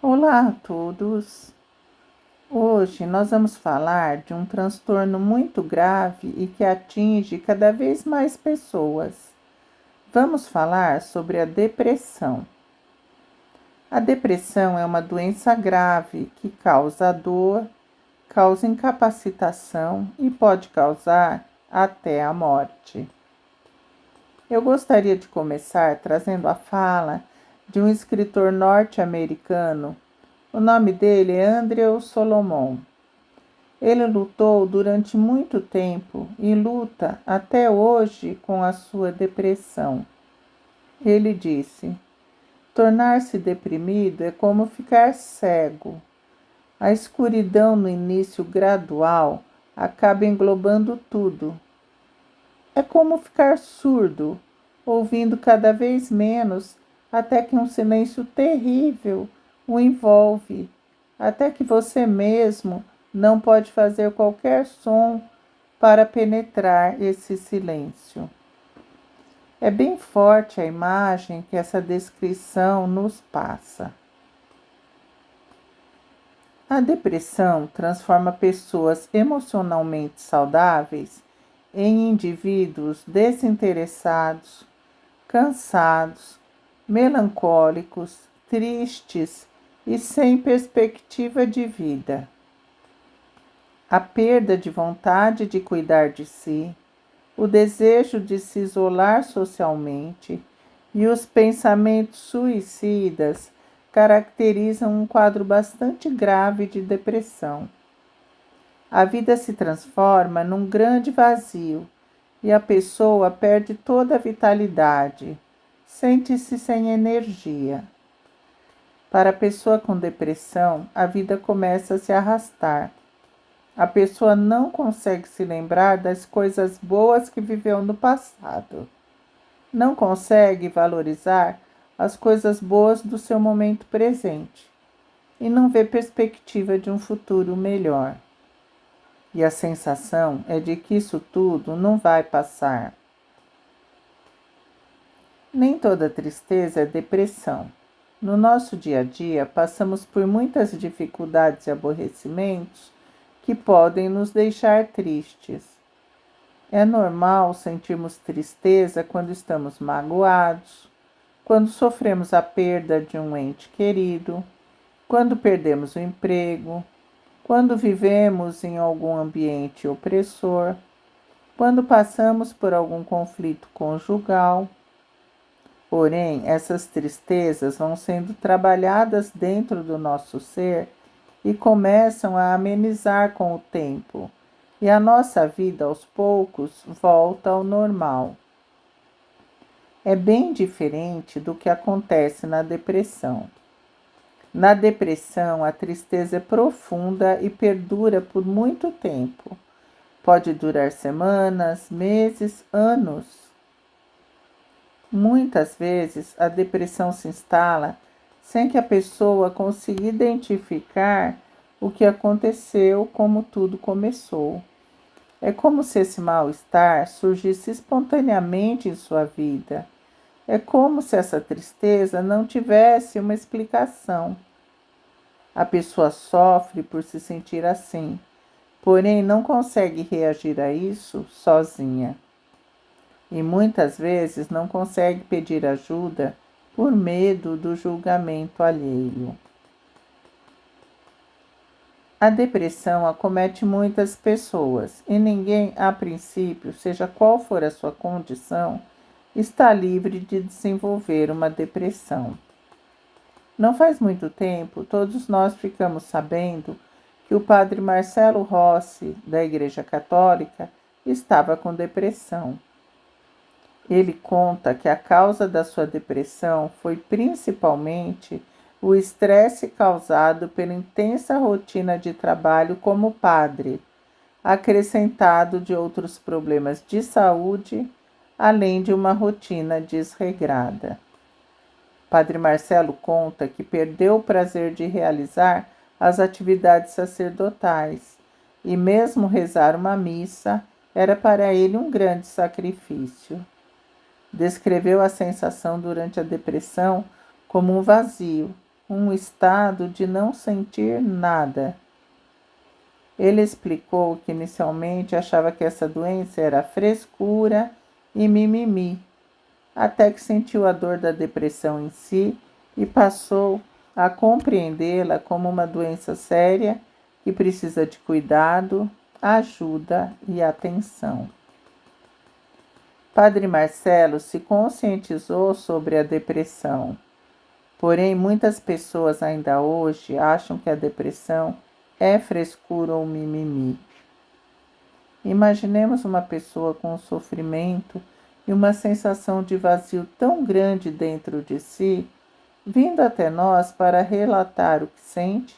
Olá a todos! Hoje nós vamos falar de um transtorno muito grave e que atinge cada vez mais pessoas. Vamos falar sobre a depressão. A depressão é uma doença grave que causa dor, causa incapacitação e pode causar até a morte. Eu gostaria de começar trazendo a fala de um escritor norte-americano. O nome dele é Andrew Solomon. Ele lutou durante muito tempo e luta até hoje com a sua depressão. Ele disse: tornar-se deprimido é como ficar cego. A escuridão no início gradual acaba englobando tudo. É como ficar surdo, ouvindo cada vez menos, até que um silêncio terrível o envolve, até que você mesmo não pode fazer qualquer som para penetrar esse silêncio. É bem forte a imagem que essa descrição nos passa. A depressão transforma pessoas emocionalmente saudáveis em indivíduos desinteressados, cansados, melancólicos, tristes e sem perspectiva de vida. A perda de vontade de cuidar de si, o desejo de se isolar socialmente e os pensamentos suicidas caracterizam um quadro bastante grave de depressão. A vida se transforma num grande vazio e a pessoa perde toda a vitalidade, sente-se sem energia. Para a pessoa com depressão, a vida começa a se arrastar. A pessoa não consegue se lembrar das coisas boas que viveu no passado. Não consegue valorizar as coisas boas do seu momento presente e não vê perspectiva de um futuro melhor. E a sensação é de que isso tudo não vai passar. Nem toda tristeza é depressão. No nosso dia a dia, passamos por muitas dificuldades e aborrecimentos que podem nos deixar tristes. É normal sentirmos tristeza quando estamos magoados, quando sofremos a perda de um ente querido, quando perdemos o emprego, quando vivemos em algum ambiente opressor, quando passamos por algum conflito conjugal. Porém, essas tristezas vão sendo trabalhadas dentro do nosso ser e começam a amenizar com o tempo, e a nossa vida aos poucos volta ao normal. É bem diferente do que acontece na depressão. Na depressão, a tristeza é profunda e perdura por muito tempo. Pode durar semanas, meses, anos. Muitas vezes, a depressão se instala sem que a pessoa consiga identificar o que aconteceu, como tudo começou. É como se esse mal-estar surgisse espontaneamente em sua vida. É como se essa tristeza não tivesse uma explicação. A pessoa sofre por se sentir assim, porém não consegue reagir a isso sozinha. E muitas vezes não consegue pedir ajuda por medo do julgamento alheio. A depressão acomete muitas pessoas e ninguém, a princípio, seja qual for a sua condição, está livre de desenvolver uma depressão. Não faz muito tempo, todos nós ficamos sabendo que o padre Marcelo Rossi, da Igreja Católica, estava com depressão. Ele conta que a causa da sua depressão foi principalmente o estresse causado pela intensa rotina de trabalho como padre, acrescentado de outros problemas de saúde, além de uma rotina desregrada. Padre Marcelo conta que perdeu o prazer de realizar as atividades sacerdotais e mesmo rezar uma missa era para ele um grande sacrifício. Descreveu a sensação durante a depressão como um vazio, um estado de não sentir nada. Ele explicou que inicialmente achava que essa doença era frescura e mimimi, até que sentiu a dor da depressão em si e passou a compreendê-la como uma doença séria que precisa de cuidado, ajuda e atenção. Padre Marcelo se conscientizou sobre a depressão, porém muitas pessoas ainda hoje acham que a depressão é frescura ou mimimi. Imaginemos uma pessoa com sofrimento e uma sensação de vazio tão grande dentro de si, vindo até nós para relatar o que sente,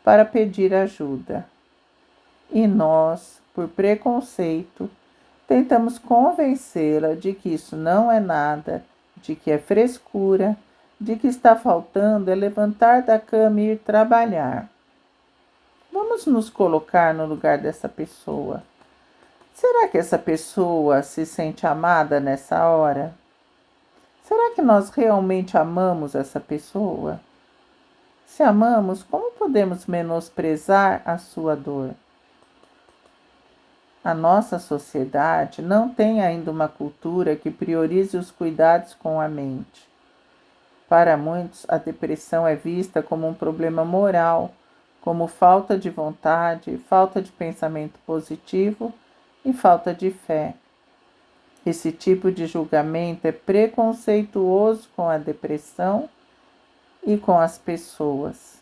para pedir ajuda. E nós, por preconceito, tentamos convencê-la de que isso não é nada, de que é frescura, de que está faltando é levantar da cama e ir trabalhar. Vamos nos colocar no lugar dessa pessoa. Será que essa pessoa se sente amada nessa hora? Será que nós realmente amamos essa pessoa? Se amamos, como podemos menosprezar a sua dor? A nossa sociedade não tem ainda uma cultura que priorize os cuidados com a mente. Para muitos, a depressão é vista como um problema moral, como falta de vontade, falta de pensamento positivo e falta de fé. Esse tipo de julgamento é preconceituoso com a depressão e com as pessoas.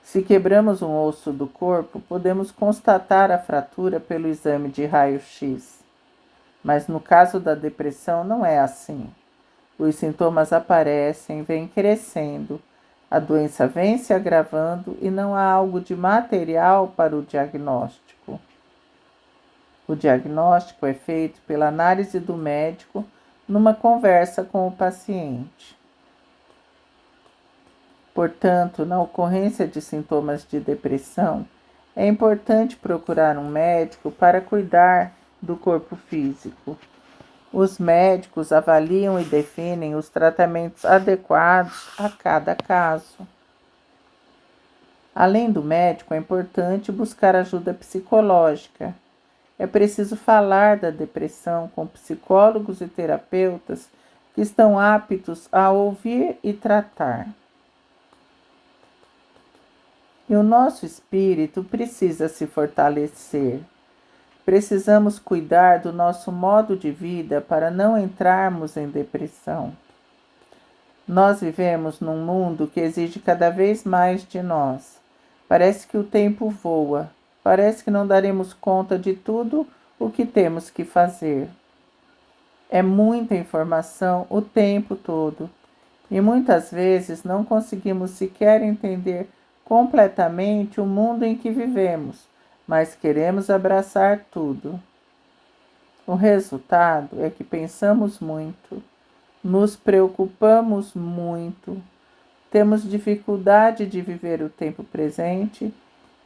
Se quebramos um osso do corpo, podemos constatar a fratura pelo exame de raio-x. Mas no caso da depressão não é assim. Os sintomas aparecem, vêm crescendo, a doença vem se agravando e não há algo de material para o diagnóstico. O diagnóstico é feito pela análise do médico numa conversa com o paciente. Portanto, na ocorrência de sintomas de depressão, é importante procurar um médico para cuidar do corpo físico. Os médicos avaliam e definem os tratamentos adequados a cada caso. Além do médico, é importante buscar ajuda psicológica. É preciso falar da depressão com psicólogos e terapeutas que estão aptos a ouvir e tratar. E o nosso espírito precisa se fortalecer. Precisamos cuidar do nosso modo de vida para não entrarmos em depressão. Nós vivemos num mundo que exige cada vez mais de nós. Parece que o tempo voa. Parece que não daremos conta de tudo o que temos que fazer. É muita informação o tempo todo. E muitas vezes não conseguimos sequer entender completamente o mundo em que vivemos, mas queremos abraçar tudo. O resultado é que pensamos muito, nos preocupamos muito, temos dificuldade de viver o tempo presente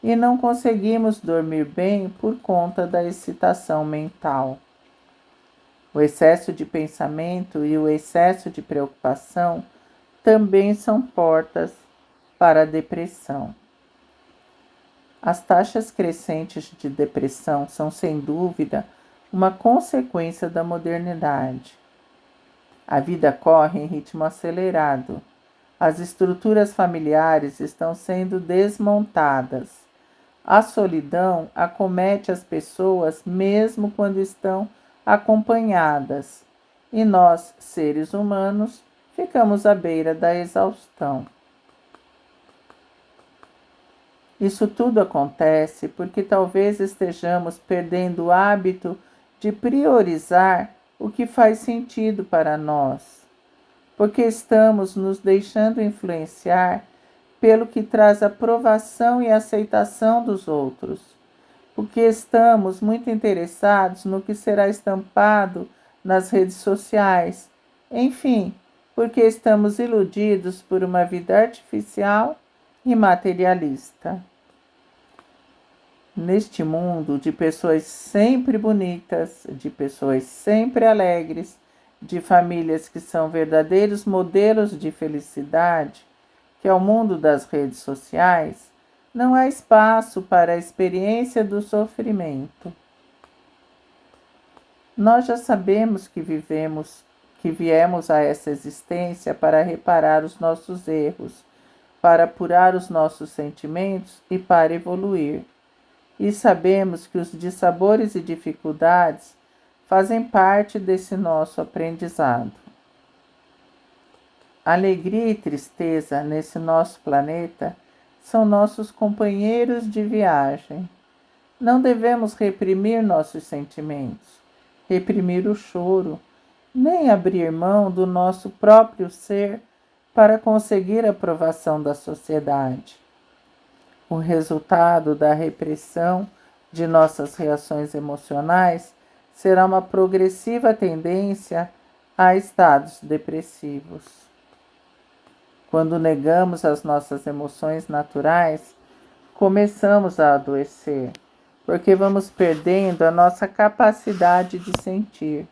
e não conseguimos dormir bem por conta da excitação mental. O excesso de pensamento e o excesso de preocupação também são portas para a depressão. As taxas crescentes de depressão são, sem dúvida, uma consequência da modernidade. A vida corre em ritmo acelerado. As estruturas familiares estão sendo desmontadas. A solidão acomete as pessoas mesmo quando estão acompanhadas, e nós, seres humanos, ficamos à beira da exaustão. Isso tudo acontece porque talvez estejamos perdendo o hábito de priorizar o que faz sentido para nós, porque estamos nos deixando influenciar pelo que traz aprovação e aceitação dos outros, porque estamos muito interessados no que será estampado nas redes sociais, enfim, porque estamos iludidos por uma vida artificial e materialista. Neste mundo de pessoas sempre bonitas, de pessoas sempre alegres, de famílias que são verdadeiros modelos de felicidade, que é o mundo das redes sociais, não há espaço para a experiência do sofrimento. Nós já sabemos que viemos a essa existência para reparar os nossos erros, para apurar os nossos sentimentos e para evoluir. E sabemos que os dissabores e dificuldades fazem parte desse nosso aprendizado. Alegria e tristeza nesse nosso planeta são nossos companheiros de viagem. Não devemos reprimir nossos sentimentos, reprimir o choro, nem abrir mão do nosso próprio ser para conseguir a aprovação da sociedade. O resultado da repressão de nossas reações emocionais será uma progressiva tendência a estados depressivos. Quando negamos as nossas emoções naturais, começamos a adoecer, porque vamos perdendo a nossa capacidade de sentir.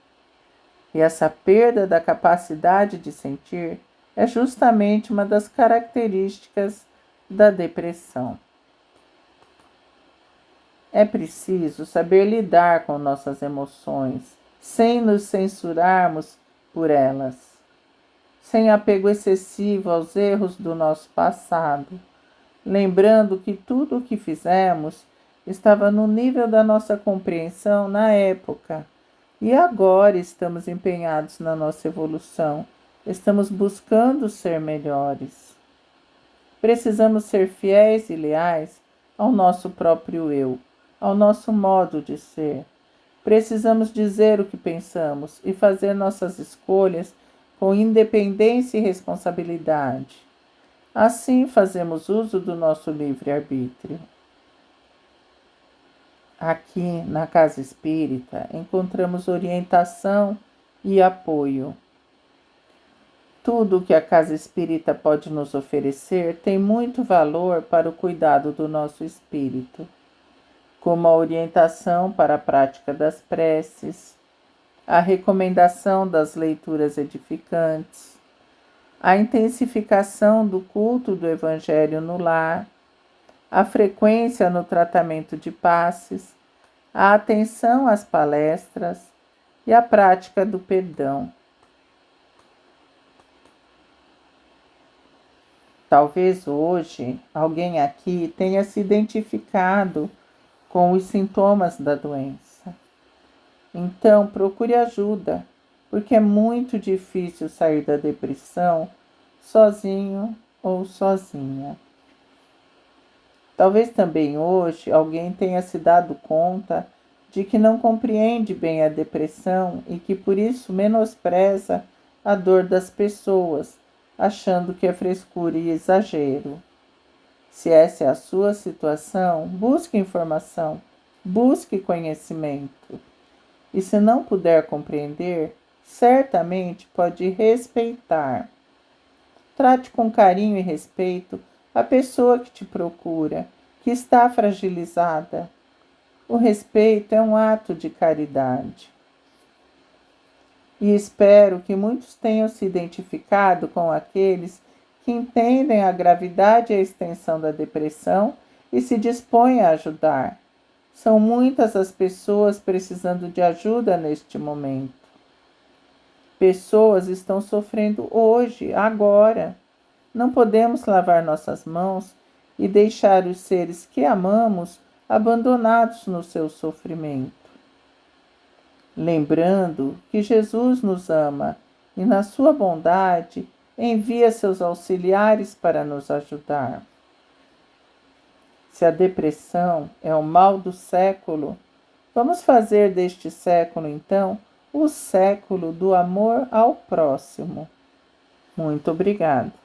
E essa perda da capacidade de sentir é justamente uma das características da depressão. É preciso saber lidar com nossas emoções, sem nos censurarmos por elas, sem apego excessivo aos erros do nosso passado, lembrando que tudo o que fizemos estava no nível da nossa compreensão na época, e agora estamos empenhados na nossa evolução, estamos buscando ser melhores. Precisamos ser fiéis e leais ao nosso próprio eu, ao nosso modo de ser. Precisamos dizer o que pensamos e fazer nossas escolhas com independência e responsabilidade. Assim fazemos uso do nosso livre-arbítrio. Aqui na Casa Espírita encontramos orientação e apoio. Tudo o que a Casa Espírita pode nos oferecer tem muito valor para o cuidado do nosso espírito, como a orientação para a prática das preces, a recomendação das leituras edificantes, a intensificação do culto do Evangelho no lar, a frequência no tratamento de passes, a atenção às palestras e a prática do perdão. Talvez hoje alguém aqui tenha se identificado com os sintomas da doença. Então, procure ajuda, porque é muito difícil sair da depressão sozinho ou sozinha. Talvez também hoje alguém tenha se dado conta de que não compreende bem a depressão e que por isso menospreza a dor das pessoas, achando que é frescura e exagero. Se essa é a sua situação, busque informação, busque conhecimento. E se não puder compreender, certamente pode respeitar. Trate com carinho e respeito a pessoa que te procura, que está fragilizada. O respeito é um ato de caridade. E espero que muitos tenham se identificado com aqueles que entendem a gravidade e a extensão da depressão e se dispõem a ajudar. São muitas as pessoas precisando de ajuda neste momento. Pessoas estão sofrendo hoje, agora. Não podemos lavar nossas mãos e deixar os seres que amamos abandonados no seu sofrimento. Lembrando que Jesus nos ama e, na sua bondade, envia seus auxiliares para nos ajudar. Se a depressão é o mal do século, vamos fazer deste século, então, o século do amor ao próximo. Muito obrigada.